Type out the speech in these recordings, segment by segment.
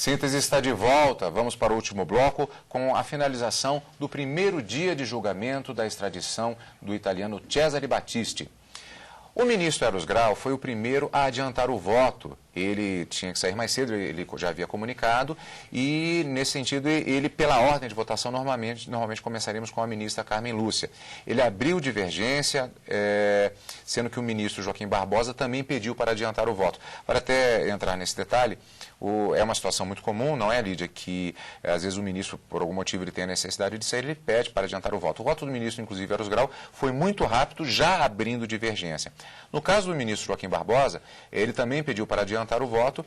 Síntese está de volta. Vamos para o último bloco com a finalização do primeiro dia de julgamento da extradição do italiano Cesare Battisti. O ministro Eros Grau foi o primeiro a adiantar o voto. Ele tinha que sair mais cedo, ele já havia comunicado, e, nesse sentido, ele, pela ordem de votação, normalmente começaríamos com a ministra Carmen Lúcia. Ele abriu divergência, sendo que o ministro Joaquim Barbosa também pediu para adiantar o voto. Para até entrar nesse detalhe, é uma situação muito comum, não é, Lídia, que às vezes o ministro, por algum motivo, ele tem a necessidade de sair, ele pede para adiantar o voto. O voto do ministro, inclusive, Eros Grau, foi muito rápido, já abrindo divergência. No caso do ministro Joaquim Barbosa, ele também pediu para adiantar o voto,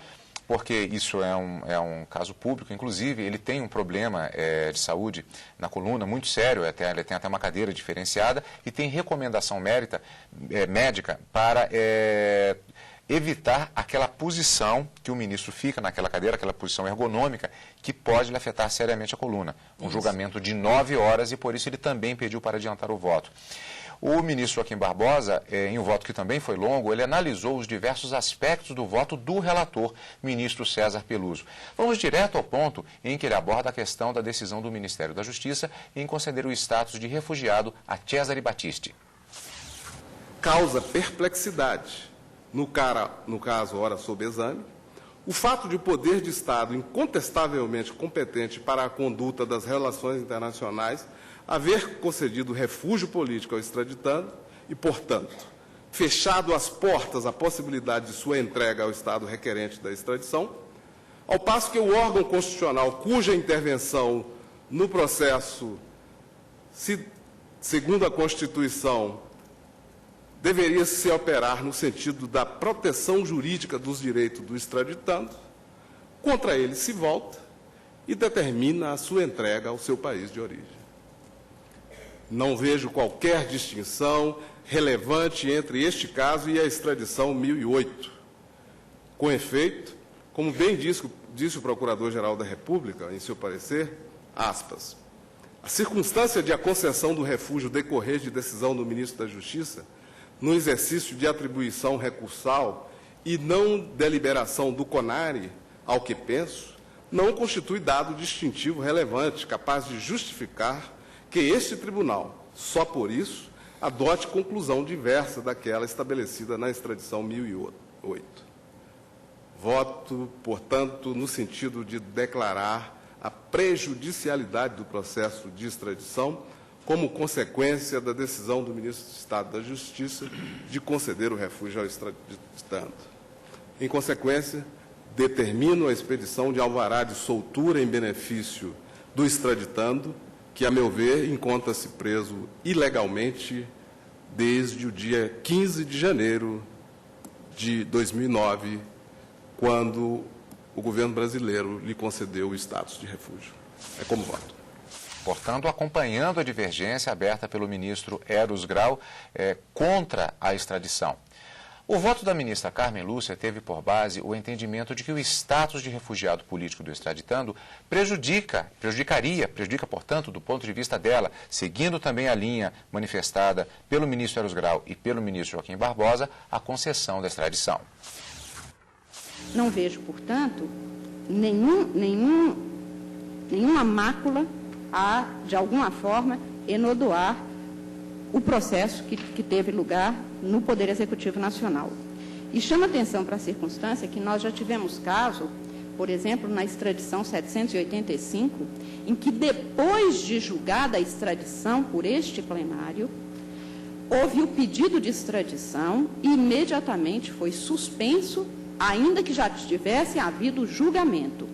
porque isso é um caso público, inclusive ele tem um problema de saúde na coluna muito sério, ele tem até uma cadeira diferenciada e tem recomendação médica para evitar aquela posição que o ministro fica naquela cadeira, aquela posição ergonômica, que pode lhe afetar seriamente a coluna. Um julgamento de 9 horas e por isso ele também pediu para adiantar o voto. O ministro Joaquim Barbosa, em um voto que também foi longo, ele analisou os diversos aspectos do voto do relator, ministro César Peluso. Vamos direto ao ponto em que ele aborda a questão da decisão do Ministério da Justiça em conceder o status de refugiado a Cesare Battisti. Causa perplexidade, no caso, ora sob exame, o fato de o poder de Estado incontestavelmente competente para a conduta das relações internacionais haver concedido refúgio político ao extraditando e, portanto, fechado as portas à possibilidade de sua entrega ao Estado requerente da extradição, ao passo que o órgão constitucional cuja intervenção no processo, segundo a Constituição, deveria se operar no sentido da proteção jurídica dos direitos do extraditando, contra ele se volta e determina a sua entrega ao seu país de origem. Não vejo qualquer distinção relevante entre este caso e a extradição 1008. Com efeito, como bem disse o Procurador-Geral da República, em seu parecer, aspas, a circunstância de a concessão do refúgio decorrer de decisão do Ministro da Justiça, no exercício de atribuição recursal e não deliberação do CONARE, ao que penso, não constitui dado distintivo relevante, capaz de justificar que este tribunal, só por isso, adote conclusão diversa daquela estabelecida na extradição 1008. Voto, portanto, no sentido de declarar a prejudicialidade do processo de extradição como consequência da decisão do Ministro de Estado da Justiça de conceder o refúgio ao extraditando. Em consequência, determino a expedição de alvará de soltura em benefício do extraditando, que, a meu ver, encontra-se preso ilegalmente desde o dia 15 de janeiro de 2009, quando o governo brasileiro lhe concedeu o status de refúgio. É como voto. Portanto, acompanhando a divergência aberta pelo ministro Eros Grau contra a extradição. O voto da ministra Carmen Lúcia teve por base o entendimento de que o status de refugiado político do extraditando prejudica, portanto, do ponto de vista dela, seguindo também a linha manifestada pelo ministro Eros Grau e pelo ministro Joaquim Barbosa, a concessão da extradição. Não vejo, portanto, nenhuma mácula a, de alguma forma, enodoar o processo que teve lugar no Poder Executivo Nacional. E chama atenção para a circunstância que nós já tivemos caso, por exemplo, na extradição 785, em que depois de julgada a extradição por este plenário, houve o pedido de extradição e imediatamente foi suspenso, ainda que já tivesse havido julgamento.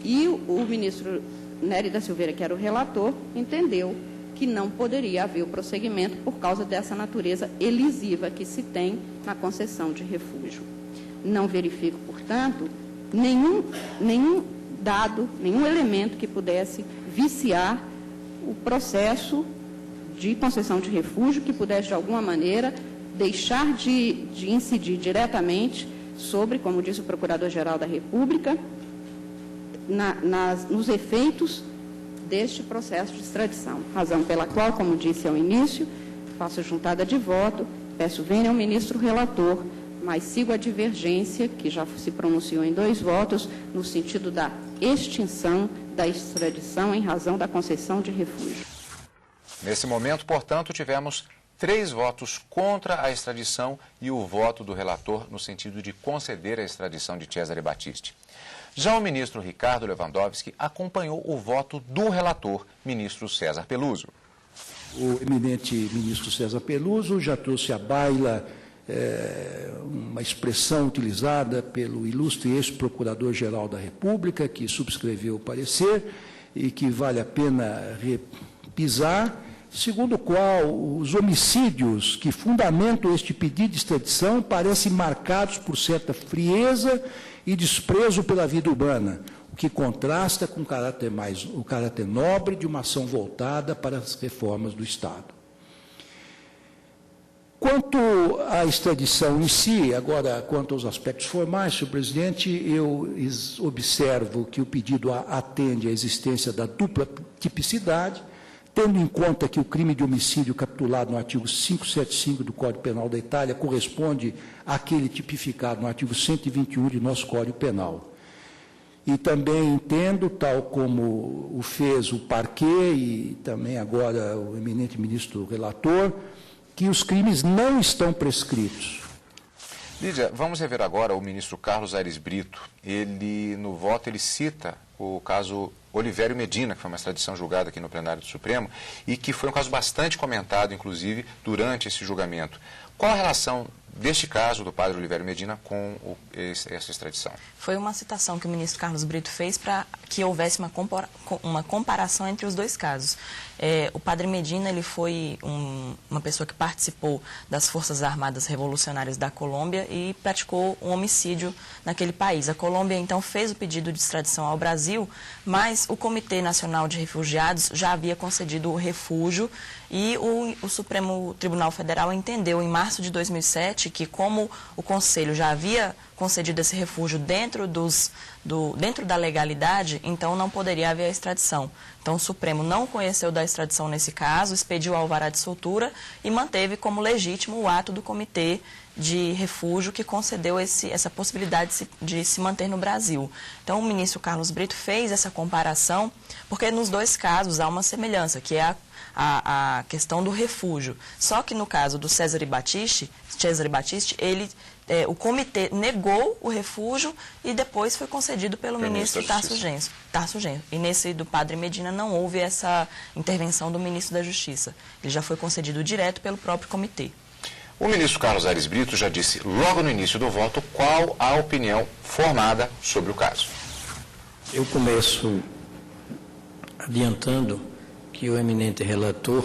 E o ministro Nery da Silveira, que era o relator, entendeu que não poderia haver o prosseguimento por causa dessa natureza elisiva que se tem na concessão de refúgio. Não verifico, portanto, nenhum dado, nenhum elemento que pudesse viciar o processo de concessão de refúgio, que pudesse, de alguma maneira, deixar de incidir diretamente sobre, como disse o Procurador-Geral da República, nos efeitos deste processo de extradição, razão pela qual, como disse ao início, faço juntada de voto, peço venha ao ministro relator mas sigo a divergência, que já se pronunciou em 2 votos, no sentido da extinção da extradição em razão da concessão de refúgio. Nesse momento, portanto, tivemos 3 votos contra a extradição e o voto do relator no sentido de conceder a extradição de Cesare Battisti. Já o ministro Ricardo Lewandowski acompanhou o voto do relator, ministro César Peluso. O eminente ministro César Peluso já trouxe à baila uma expressão utilizada pelo ilustre ex-procurador-geral da República, que subscreveu o parecer e que vale a pena repisar, segundo o qual os homicídios que fundamentam este pedido de extradição parecem marcados por certa frieza e desprezo pela vida humana, o que contrasta com o caráter nobre de uma ação voltada para as reformas do Estado. Quanto à extradição em si, agora, quanto aos aspectos formais, senhor presidente, eu observo que o pedido atende à existência da dupla tipicidade, tendo em conta que o crime de homicídio capitulado no artigo 575 do Código Penal da Itália corresponde àquele tipificado no artigo 121 de nosso Código Penal. E também entendo, tal como o fez o parquet e também agora o eminente ministro relator, que os crimes não estão prescritos. Lídia, vamos rever agora o ministro Carlos Aires Brito. Ele, no voto, ele cita o caso Olivério Medina, que foi uma extradição julgada aqui no plenário do Supremo, e que foi um caso bastante comentado, inclusive, durante esse julgamento. Qual a relação deste caso do padre Olivério Medina com essa extradição? Foi uma citação que o ministro Carlos Brito fez para que houvesse uma comparação entre os 2 casos. O padre Medina ele foi uma pessoa que participou das Forças Armadas Revolucionárias da Colômbia e praticou um homicídio naquele país. A Colômbia, então, fez o pedido de extradição ao Brasil, mas o Comitê Nacional de Refugiados já havia concedido o refúgio e o Supremo Tribunal Federal entendeu, em março de 2007, que como o Conselho já havia concedido esse refúgio dentro da legalidade, então não poderia haver a extradição. Então o Supremo não conheceu da extradição nesse caso, expediu o alvará de soltura e manteve como legítimo o ato do Comitê de Refúgio que concedeu essa possibilidade de se manter no Brasil. Então o ministro Carlos Brito fez essa comparação, porque nos 2 casos há uma semelhança, que é a questão do refúgio. Só que no caso do Cesare Battisti, o comitê negou o refúgio e depois foi concedido pelo ministro Tarso Genro. E nesse do padre Medina não houve essa intervenção do ministro da Justiça. Ele já foi concedido direto pelo próprio comitê. O ministro Carlos Aires Brito já disse logo no início do voto qual a opinião formada sobre o caso. Eu começo adiantando que o eminente relator,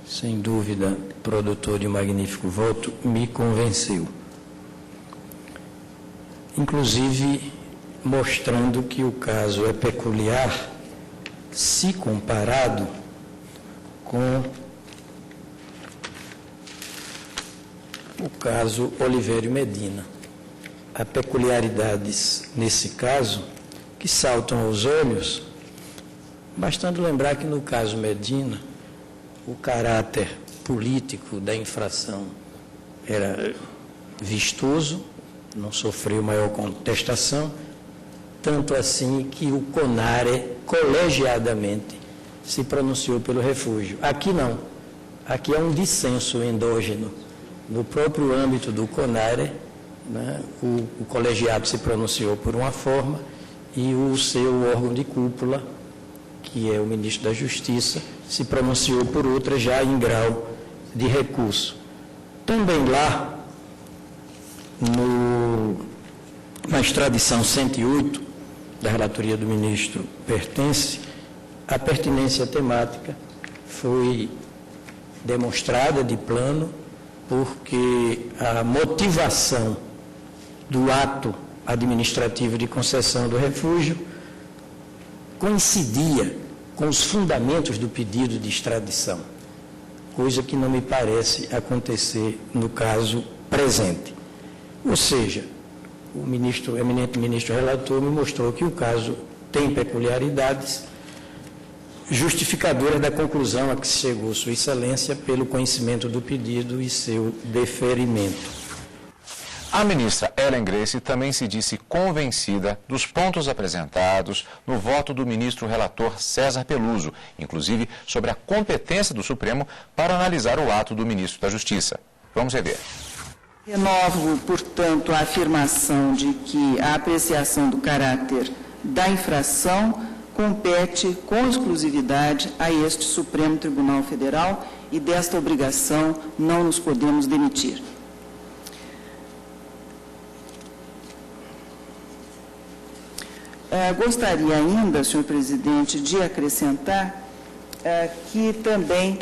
sem dúvida produtor de um magnífico voto, me convenceu. Inclusive mostrando que o caso é peculiar se comparado com o caso Olivério Medina. Há peculiaridades nesse caso que saltam aos olhos, bastando lembrar que no caso Medina, o caráter político da infração era vistoso, não sofreu maior contestação, tanto assim que o CONARE colegiadamente se pronunciou pelo refúgio. Aqui não, aqui é um dissenso endógeno. No próprio âmbito do CONARE, né, o colegiado se pronunciou por uma forma e o seu órgão de cúpula, que é o ministro da Justiça, se pronunciou por outra já em grau de recurso. Também lá, na extradição 108, da relatoria do ministro Pertence, a pertinência temática foi demonstrada de plano, porque a motivação do ato administrativo de concessão do refúgio coincidia com os fundamentos do pedido de extradição, coisa que não me parece acontecer no caso presente. Ou seja, o eminente ministro relator me mostrou que o caso tem peculiaridades justificadoras da conclusão a que chegou Sua Excelência pelo conhecimento do pedido e seu deferimento. A ministra Ellen Grace também se disse convencida dos pontos apresentados no voto do ministro relator César Peluso, inclusive sobre a competência do Supremo para analisar o ato do ministro da Justiça. Vamos rever. Renovo, portanto, a afirmação de que a apreciação do caráter da infração compete com exclusividade a este Supremo Tribunal Federal e desta obrigação não nos podemos demitir. Gostaria ainda, senhor presidente, de acrescentar que também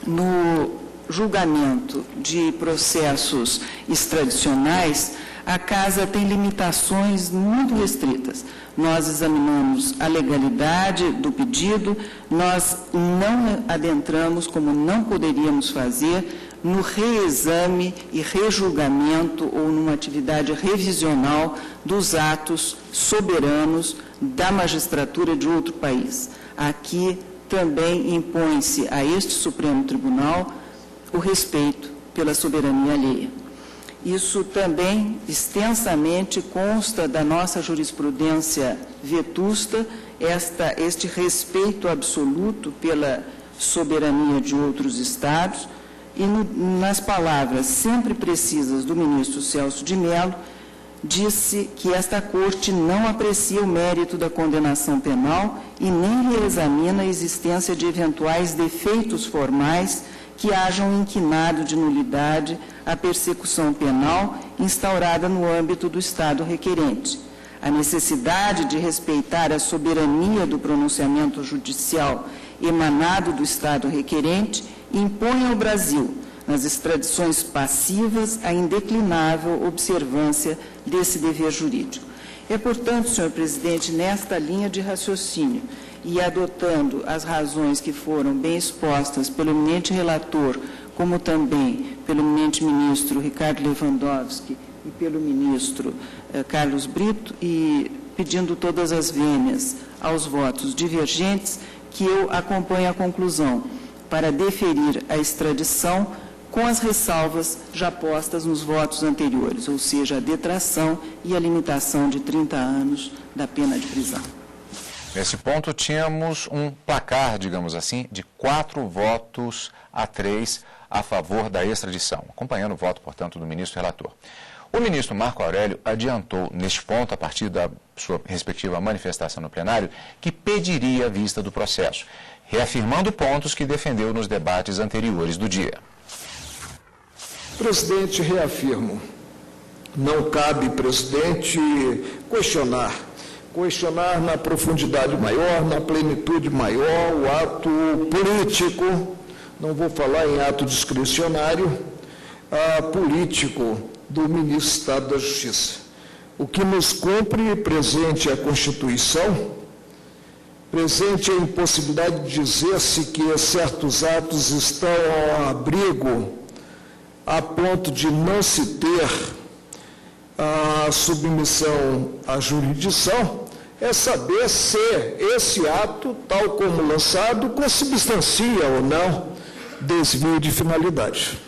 no julgamento de processos extradicionais, a Casa tem limitações muito restritas. Nós examinamos a legalidade do pedido, nós não adentramos, como não poderíamos fazer, no reexame e rejulgamento ou numa atividade revisional dos atos soberanos da magistratura de outro país. Aqui também impõe-se a este Supremo Tribunal o respeito pela soberania alheia. Isso também extensamente consta da nossa jurisprudência vetusta, este respeito absoluto pela soberania de outros Estados, e nas palavras sempre precisas do ministro Celso de Mello, disse que esta Corte não aprecia o mérito da condenação penal e nem reexamina a existência de eventuais defeitos formais que hajam inquinado de nulidade a persecução penal instaurada no âmbito do Estado requerente. A necessidade de respeitar a soberania do pronunciamento judicial emanado do Estado requerente impõe ao Brasil, nas extradições passivas, a indeclinável observância desse dever jurídico. É, portanto, senhor presidente, nesta linha de raciocínio e adotando as razões que foram bem expostas pelo eminente relator, como também pelo eminente ministro Ricardo Lewandowski e pelo ministro Carlos Brito, e pedindo todas as vênias aos votos divergentes, que eu acompanhe a conclusão para deferir a extradição com as ressalvas já postas nos votos anteriores, ou seja, a detração e a limitação de 30 anos da pena de prisão. Nesse ponto, tínhamos um placar, digamos assim, de 4-3 a favor da extradição, acompanhando o voto, portanto, do ministro relator. O ministro Marco Aurélio adiantou, neste ponto, a partir da sua respectiva manifestação no plenário, que pediria a vista do processo, reafirmando pontos que defendeu nos debates anteriores do dia. Presidente, reafirmo, não cabe, presidente, questionar na profundidade maior, na plenitude maior, o ato político, não vou falar em ato discricionário, político do ministro do Estado da Justiça. O que nos cumpre, presente a Constituição, presente a impossibilidade de dizer-se que certos atos estão ao abrigo a ponto de não se ter a submissão à jurisdição, é saber se esse ato, tal como lançado, consubstancia ou não desvio de finalidade.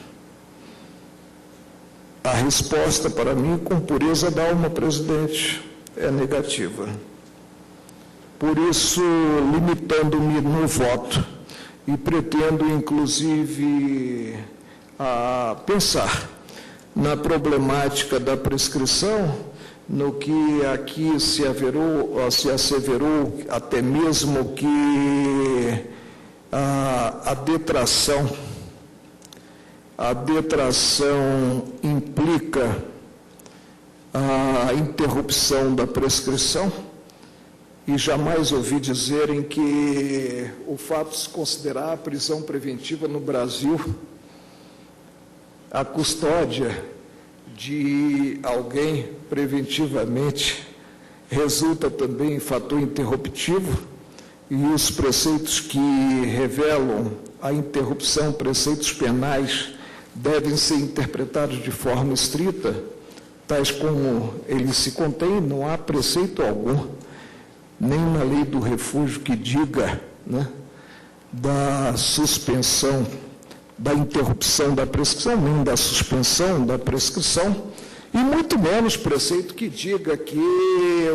A resposta para mim, com pureza da alma, presidente, é negativa. Por isso, limitando-me no voto, e pretendo, inclusive, a pensar na problemática da prescrição, no que aqui se asseverou até mesmo que a detração implica a interrupção da prescrição, e jamais ouvi dizerem que o fato de se considerar a prisão preventiva no Brasil a custódia de alguém preventivamente resulta também em fator interruptivo, e os preceitos que revelam a interrupção, preceitos penais, devem ser interpretados de forma estrita, tais como eles se contêm. Não há preceito algum, nem na lei do refúgio, que diga, né, da suspensão, da interrupção da prescrição, nem da suspensão da prescrição, E muito menos preceito que diga que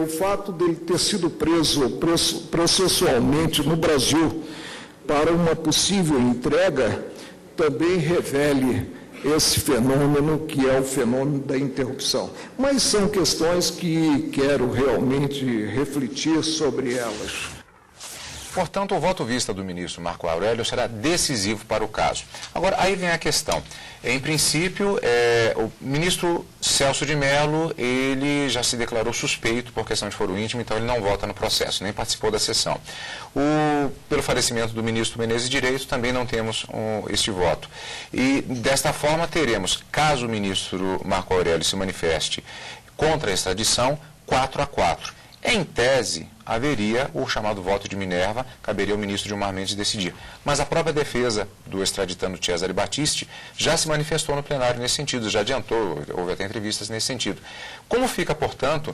o fato dele ter sido preso processualmente no Brasil para uma possível entrega também revele esse fenômeno que é o fenômeno da interrupção. Mas são questões que quero realmente refletir sobre elas. Portanto, o voto vista do ministro Marco Aurélio será decisivo para o caso. Agora, aí vem a questão. Em princípio, o ministro Celso de Mello, ele já se declarou suspeito por questão de foro íntimo, então ele não vota no processo, nem participou da sessão. Pelo falecimento do ministro Menezes de Direito, também não temos este voto. E, desta forma, teremos, caso o ministro Marco Aurélio se manifeste contra a extradição, 4-4. Em tese, haveria o chamado voto de Minerva, caberia ao ministro Gilmar Mendes decidir. Mas a própria defesa do extraditando Cesare Battisti já se manifestou no plenário nesse sentido, já adiantou, houve até entrevistas nesse sentido. Como fica, portanto,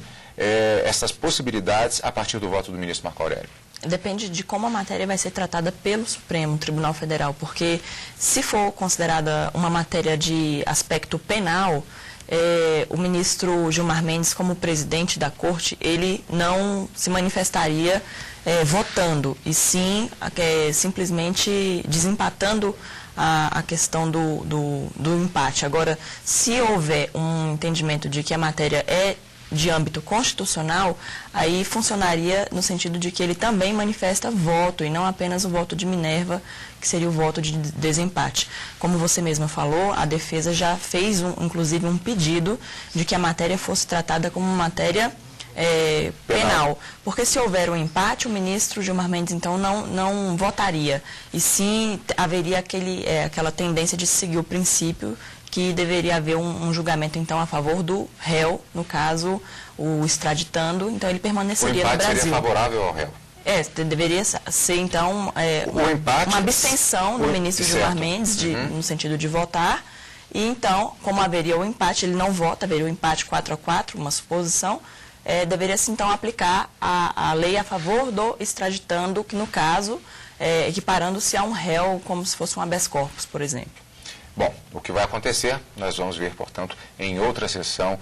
essas possibilidades a partir do voto do ministro Marco Aurélio? Depende de como a matéria vai ser tratada pelo Supremo Tribunal Federal, porque se for considerada uma matéria de aspecto penal, o ministro Gilmar Mendes, como presidente da Corte, ele não se manifestaria votando, e sim simplesmente desempatando a questão do empate. Agora, se houver um entendimento de que a matéria é de âmbito constitucional, aí funcionaria no sentido de que ele também manifesta voto, e não apenas o voto de Minerva, que seria o voto de desempate. Como você mesma falou, a defesa já fez, inclusive, um pedido de que a matéria fosse tratada como matéria penal. Porque se houver um empate, o ministro Gilmar Mendes, então, não votaria. E sim, haveria aquela tendência de seguir o princípio que deveria haver um julgamento, então, a favor do réu, no caso, o extraditando, então ele permaneceria no Brasil. O empate seria favorável ao réu? Deveria ser, então, uma abstenção do ministro Gilmar Mendes, no sentido de votar, e então, como haveria o empate, ele não vota, haveria o empate 4-4, uma suposição, deveria-se, então, aplicar a lei a favor do extraditando, que, no caso, equiparando-se a um réu, como se fosse um habeas corpus, por exemplo. Bom, o que vai acontecer, nós vamos ver, portanto, em outra sessão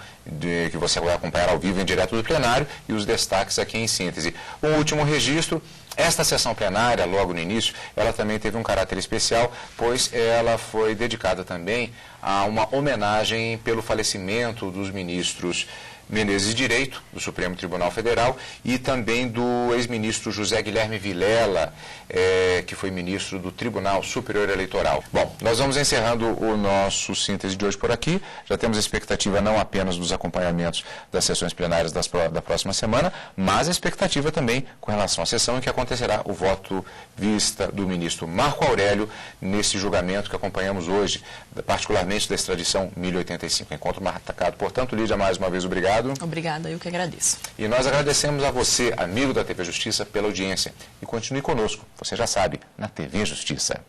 que você vai acompanhar ao vivo em direto do plenário, e os destaques aqui em síntese. Um último registro: esta sessão plenária, logo no início, ela também teve um caráter especial, pois ela foi dedicada também a uma homenagem pelo falecimento dos ministros Menezes de Direito, do Supremo Tribunal Federal, e também do ex-ministro José Guilherme Vilela, que foi ministro do Tribunal Superior Eleitoral. Bom, nós vamos encerrando o nosso síntese de hoje por aqui. Já temos a expectativa não apenas dos acompanhamentos das sessões plenárias da próxima semana, mas a expectativa também com relação à sessão em que acontecerá o voto vista do ministro Marco Aurélio nesse julgamento que acompanhamos hoje, particularmente da extradição 1085. Encontro marcado, portanto, Lídia, mais uma vez, obrigado. Obrigada, eu que agradeço. E nós agradecemos a você, amigo da TV Justiça, pela audiência. E continue conosco, você já sabe, na TV Justiça.